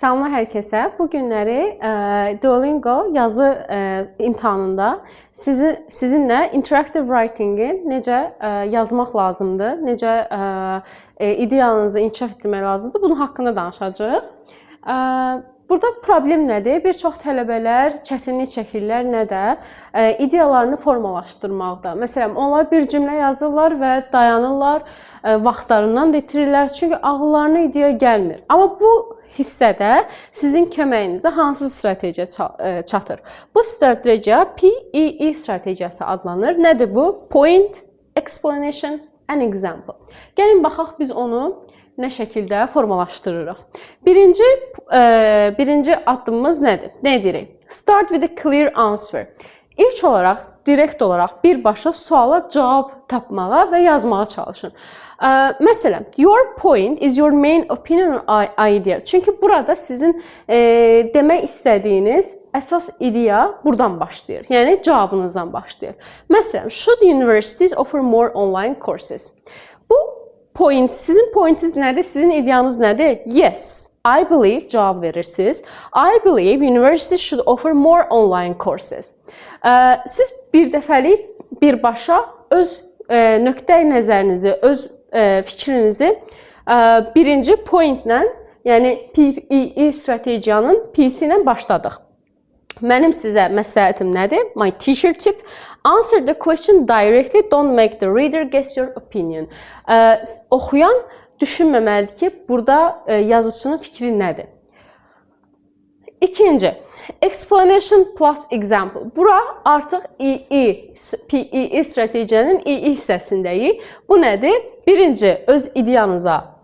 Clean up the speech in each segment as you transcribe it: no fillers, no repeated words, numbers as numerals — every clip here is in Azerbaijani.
Salamlar hər kəsə. Bu günləri Duolingo yazı imtahanında sizinlə interactive writing-i necə yazmaq lazımdır, necə ideyanızı inkişaf etdirmək lazımdır, bunun haqqında danışacağıq. Burada problem nədir? Bir çox tələbələr çətinlik çəkirlər nədə? İdeyalarını formalaşdırmaqda. Məsələn, onlar bir cümlə yazırlar və dayanırlar, vaxtlarından itirirlər, çünki ağıllarına ideya gəlmir. Amma bu hissədə sizin köməyinizə hansı strategiya çatır? Bu strategiya PEE strategiyası adlanır. Nədir bu? Point, explanation and example. Gəlin baxaq biz onu nə şəkildə formalaşdırırıq. Birinci addımımız nədir? Nə deyirik? Start with a clear answer. İlk olaraq, direkt olaraq birbaşa suala cavab tapmağa və yazmağa çalışın. Məsələn, your point is your main opinion idea. Çünki burada sizin demək istədiyiniz əsas ideya buradan başlayır. Yəni cavabınızdan başlayır. Məsələn, should universities offer more online courses? Bu point, sizin pointiniz nədir? Sizin ideyanız nədir? Yes, I believe cavab verirsiniz. I believe universities should offer more online courses. Siz bir dəfəlik birbaşa öz nöqtəyi nəzərinizi, öz fikrinizi birinci pointlə, yəni PEE strategiyanın P'si ilə başladıq. Mənim sizə məsləhətim nədir? My teacher tip. Answer the question directly. Don't make the reader guess your opinion. Oxuyan düşünməməlidir ki, burada yazıçının fikri nədir? İkinci, explanation plus example. Bura artıq PEE strategiyanın EE hissəsindəyik. Bu nədir? Birinci, öz ideyanıza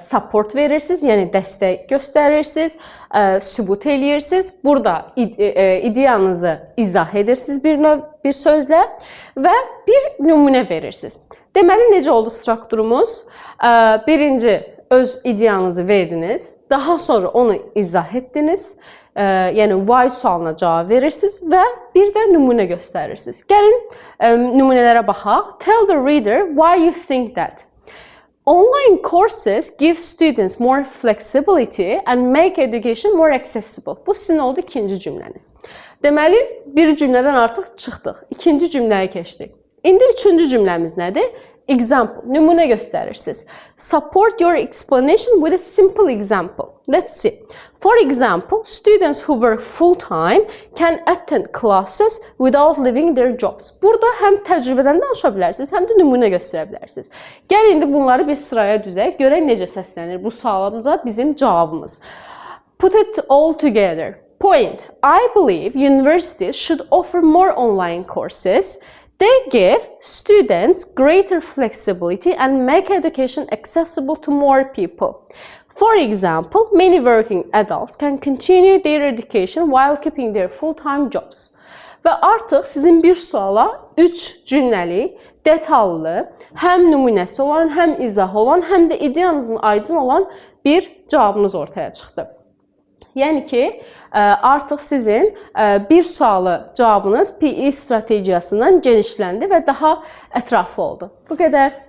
support verirsiniz, yəni dəstək göstərirsiniz, sübut eləyirsiniz. Burada ideyanızı izah edirsiniz bir sözlə və bir nümunə verirsiniz. Deməli, necə oldu strukturumuz? Birinci, öz ideyanızı verdiniz, daha sonra onu izah etdiniz, yəni why sualına cavab verirsiniz və bir də nümunə göstərirsiniz. Gəlin nümunələrə baxaq. Tell the reader why you think that. Online courses give students more flexibility and make education more accessible. Bu sizin oldu ikinci cümləniz. Deməli, bir cümlədən artıq çıxdıq. İkinci cümləyə keçdik. İndi üçüncü cümləmiz nədir? Example, nümunə göstərirsiniz. Support your explanation with a simple example. Let's see. For example, students who work full-time can attend classes without leaving their jobs. Burada həm təcrübədən danışa bilərsiniz, həm də nümunə göstərə bilərsiniz. Gəl indi bunları bir sıraya düzək, görək necə səslənir bu sualımıza bizim cavabımız. Put it all together. Point. I believe universities should offer more online courses. They give students greater flexibility and make education accessible to more people. For example, many working adults can continue their education while keeping their full-time jobs. Və artıq sizin bir suala 3 cümləli, detallı, həm nümunəsi olan, həm izahı olan, həm də ideyanızın aydın olan bir cavabınız ortaya çıxdı. Yəni ki, artıq sizin bir sualı cavabınız PE strategiyasından genişləndi və daha ətraflı oldu. Bu qədər.